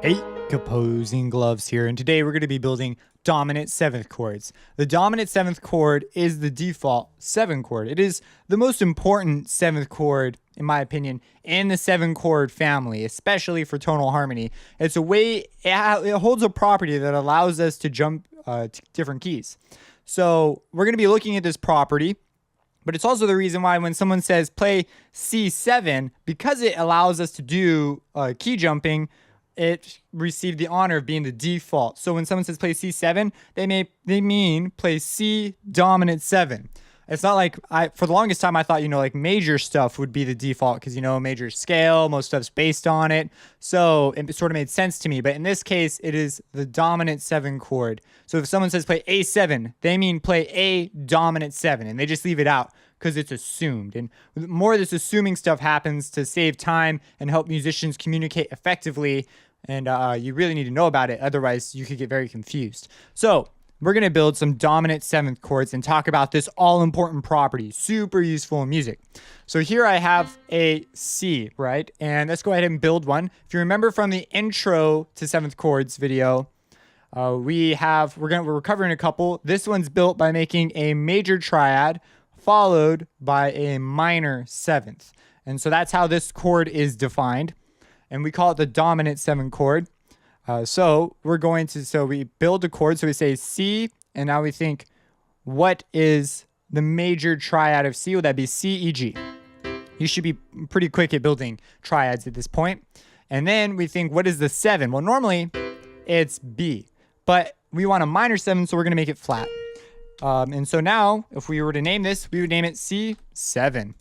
Hey, composing gloves here, and today we're going to be building dominant 7th chords. The dominant 7th chord is the default 7 chord. It is the most important 7th chord, in my opinion, in the 7 chord family, especially for tonal harmony. It's a way, it holds a property that allows us to jump to different keys. So we're going to be looking at this property. But it's also the reason why when someone says play C7, because it allows us to do key jumping, it received the honor of being the default. So when someone says play C7, they mean play C dominant 7. It's not like for the longest time I thought, like major stuff would be the default because, major scale, most stuff's based on it. So it sort of made sense to me. But in this case, it is the dominant 7 chord. So if someone says play A7, they mean play A dominant 7, and they just leave it out because it's assumed. And more of this assuming stuff happens to save time and help musicians communicate effectively. And you really need to know about it. Otherwise, you could get very confused. So we're going to build some dominant 7th chords and talk about this all-important property, super useful in music. So here I have a C, right? And let's go ahead and build one. If you remember from the intro to 7th chords video, we're covering a couple. This one's built by making a major triad followed by a minor 7th. And so that's how this chord is defined. And we call it the dominant 7 chord. So we build a chord. So we say C, and now we think, what is the major triad of C? Would that be C, E, G? You should be pretty quick at building triads at this point. And then we think, what is the 7? Well, normally it's B, but we want a minor 7, so we're going to make it flat. And so now, if we were to name this, we would name it C7.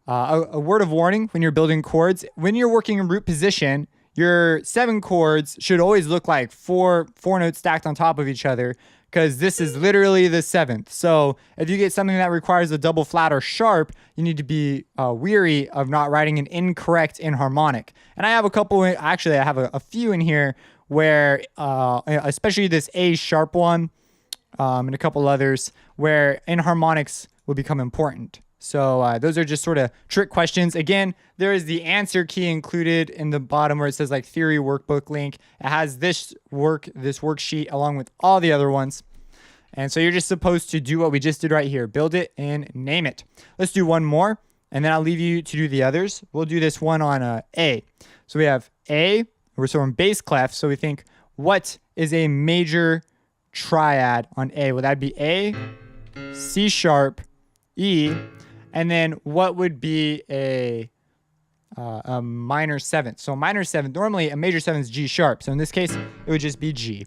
A word of warning when you're building chords, when you're working in root position, your 7 chords should always look like four notes stacked on top of each other, because this is literally the 7th. So if you get something that requires a double flat or sharp, you need to be weary of not writing an incorrect enharmonic. And I have a few in here where, especially this A sharp one, and a couple others, where enharmonics will become important. So those are just sort of trick questions. Again, there is the answer key included in the bottom where it says like theory workbook link. It has this worksheet along with all the other ones. And so you're just supposed to do what we just did right here. Build it and name it. Let's do one more, and then I'll leave you to do the others. We'll do this one on A. So we have A. We're in bass clef. So we think, what is a major triad on A? Well, that'd be A, C sharp, E, and then what would be a minor 7th? So a minor 7th, normally a major 7th is G sharp. So in this case, it would just be G.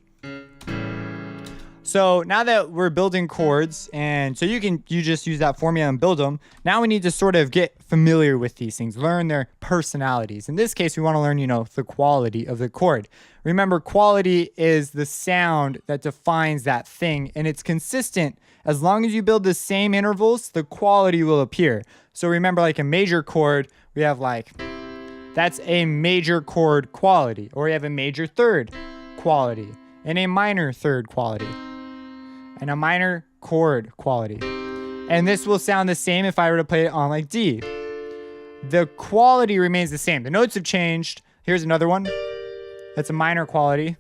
So now that we're building chords, and so you just use that formula and build them. Now we need to sort of get familiar with these things, learn their personalities. In this case, we want to learn, the quality of the chord. Remember, quality is the sound that defines that thing, and it's consistent. As long as you build the same intervals, the quality will appear. So remember, like a major chord, we have that's a major chord quality, or we have a major third quality, and a minor third quality, and a minor chord quality. And this will sound the same if I were to play it on like D. The quality remains the same. The notes have changed. Here's another one. That's a minor quality.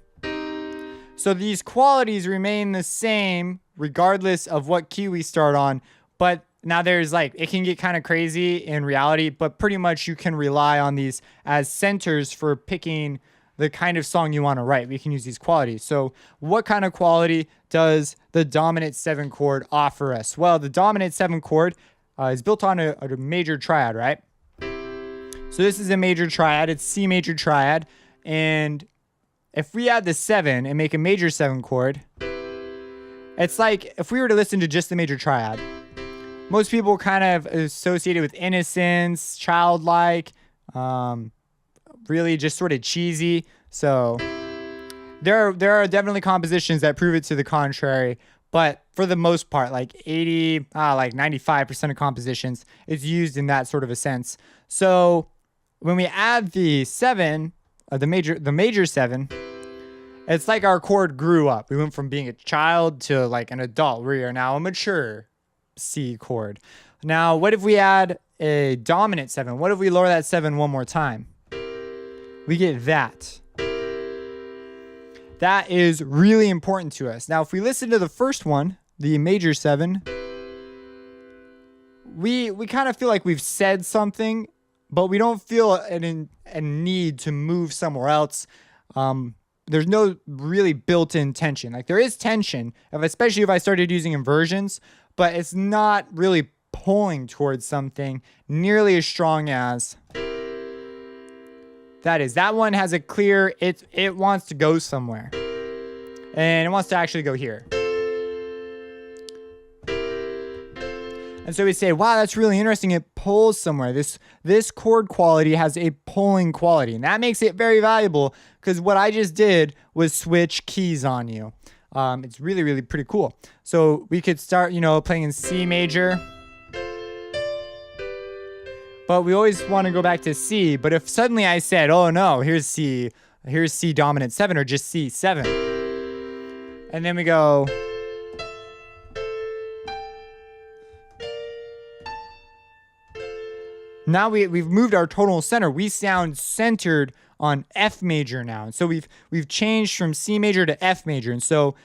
So these qualities remain the same regardless of what key we start on. But now it can get kind of crazy in reality, but pretty much you can rely on these as centers for picking the kind of song you want to write. We can use these qualities. So what kind of quality does the dominant 7 chord offer us? Well, the dominant 7 chord is built on a major triad, right? So this is a major triad. It's C major triad. And if we add the 7 and make a major 7 chord, it's like if we were to listen to just the major triad, most people kind of associate it with innocence, childlike, really just sort of cheesy. So there are definitely compositions that prove it to the contrary, but for the most part, like 95% of compositions is used in that sort of a sense. So when we add the 7, the major 7, it's like our chord grew up. We went from being a child to like an adult. We are now a mature C chord. Now, what if we add a dominant 7? What if we lower that 7 one more time? We get that. That is really important to us. Now, if we listen to the first one, the major 7, we kind of feel like we've said something, but we don't feel a need to move somewhere else. There's no really built-in tension. Like there is tension, especially if I started using inversions, but it's not really pulling towards something nearly as strong as that is. That one has a clear, it wants to go somewhere. And it wants to actually go here. And so we say, wow, that's really interesting. It pulls somewhere. This chord quality has a pulling quality. And that makes it very valuable because what I just did was switch keys on you. It's really, really pretty cool. So we could start, playing in C major. But we always want to go back to C. But if suddenly I said, oh no, here's C dominant 7 or just C7. And then we go. Now we've moved our tonal center. We sound centered on F major now. And so we've changed from C major to F major. And so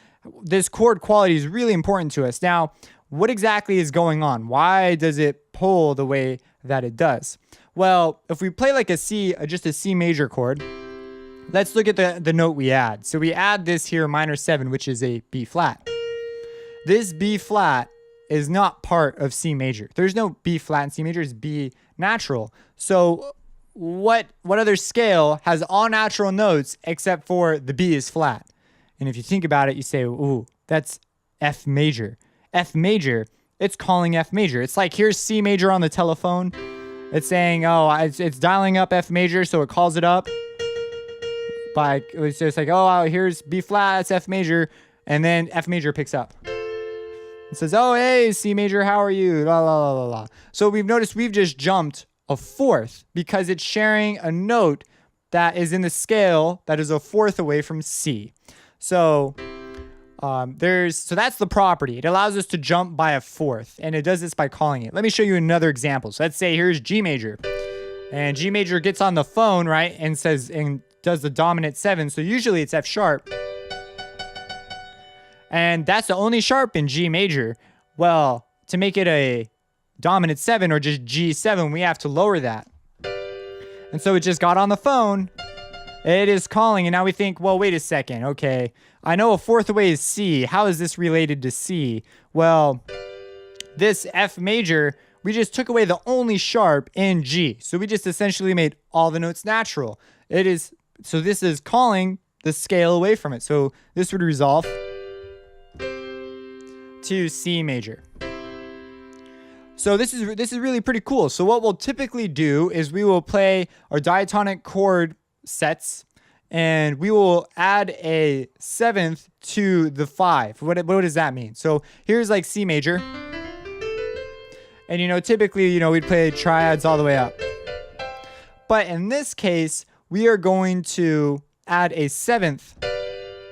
this chord quality is really important to us. Now, what exactly is going on? Why does it pull the way that it does? Well, if we play like just a C major chord, let's look at the note we add. So we add this here, minor 7, which is a B flat. This B flat is not part of C major. There's no B flat in C major, it's B natural. So what other scale has all natural notes except for the B is flat? And if you think about it, you say, ooh, that's F major. F major, it's calling F major. It's like here's C major on the telephone. It's saying, oh, it's dialing up F major, so it calls it up. It's just like, oh, here's B flat, it's F major, and then F major picks up. It says, oh, hey, C major, how are you? La, la, la, la, la. So we've noticed we've just jumped a fourth because it's sharing a note that is in the scale that is a fourth away from C. So so that's the property. It allows us to jump by a fourth, and it does this by calling it. Let me show you another example. So let's say here's G major, and G major gets on the phone, right, and does the dominant 7. So usually it's F sharp, and that's the only sharp in G major. Well, to make it a dominant 7 or just G7, we have to lower that. And so it just got on the phone. It is calling, and now we think, well, wait a second. Okay, I know a fourth away is C. How is this related to C? Well, this F major, we just took away the only sharp in G. So we just essentially made all the notes natural. So this is calling the scale away from it. So this would resolve to C major. So this is really pretty cool. So what we'll typically do is we will play our diatonic chord sets, and we will add a 7th to the 5. What does that mean? So here's like C major, and typically we'd play triads all the way up, but in this case we are going to add a 7th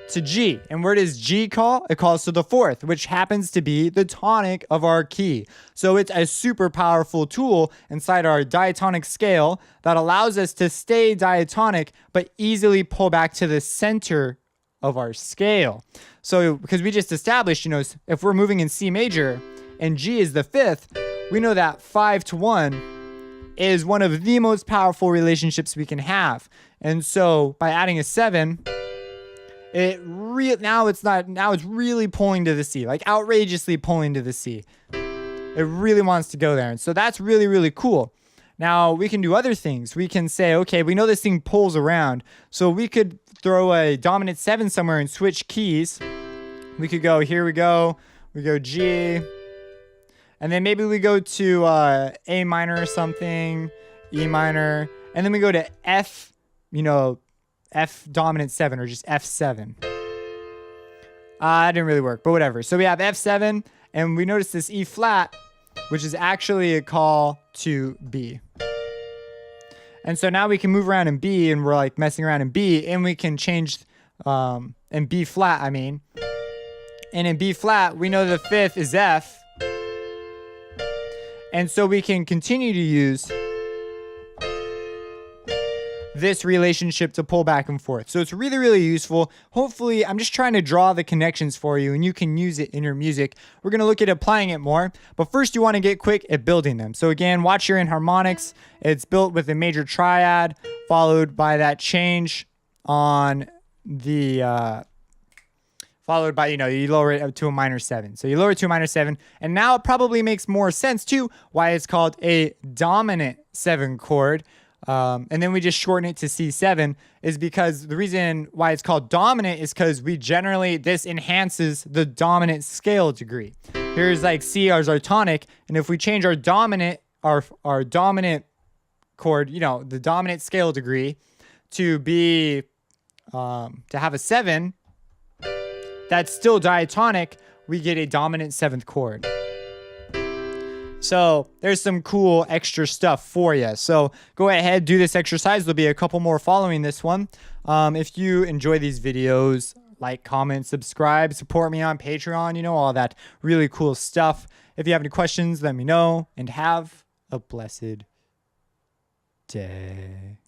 to G. And where does G call? It calls to the 4th, which happens to be the tonic of our key. So it's a super powerful tool inside our diatonic scale that allows us to stay diatonic but easily pull back to the center of our scale. So because we just established, if we're moving in C major and G is the 5th, we know that 5-to-1 is one of the most powerful relationships we can have. And so by adding a 7, now it's really pulling to the C, like outrageously pulling to the C. It really wants to go there. And so that's really, really cool. Now we can do other things. We can say, okay, we know this thing pulls around. So we could throw a dominant 7 somewhere and switch keys. We could go, here we go G. And then maybe we go to A minor or something, E minor. And then we go to F, F dominant 7 or just F7. It didn't really work, but whatever. So we have F7, and we notice this E flat, which is actually a call to B. And so now we can move around in B, and we're like messing around in B, and we can change in B flat, And in B flat, we know the 5th is F. And so we can continue to use this relationship to pull back and forth. So it's really, really useful. Hopefully, I'm just trying to draw the connections for you and you can use it in your music. We're going to look at applying it more, but first you want to get quick at building them. So again, watch your Enharmonics. It's built with a major triad followed by that change on the followed by, you lower it up to a minor 7. So you lower it to a minor 7, and now it probably makes more sense too why it's called a dominant 7 chord. And then we just shorten it to C7 is because the reason why it's called dominant is because this enhances the dominant scale degree. Here's like C as our tonic, and if we change our dominant chord, the dominant scale degree to be to have a 7, that's still diatonic, we get a dominant 7th chord. So there's some cool extra stuff for you. So go ahead, do this exercise. There'll be a couple more following this one. If you enjoy these videos, like, comment, subscribe, support me on Patreon, all that really cool stuff. If you have any questions, let me know, and have a blessed day.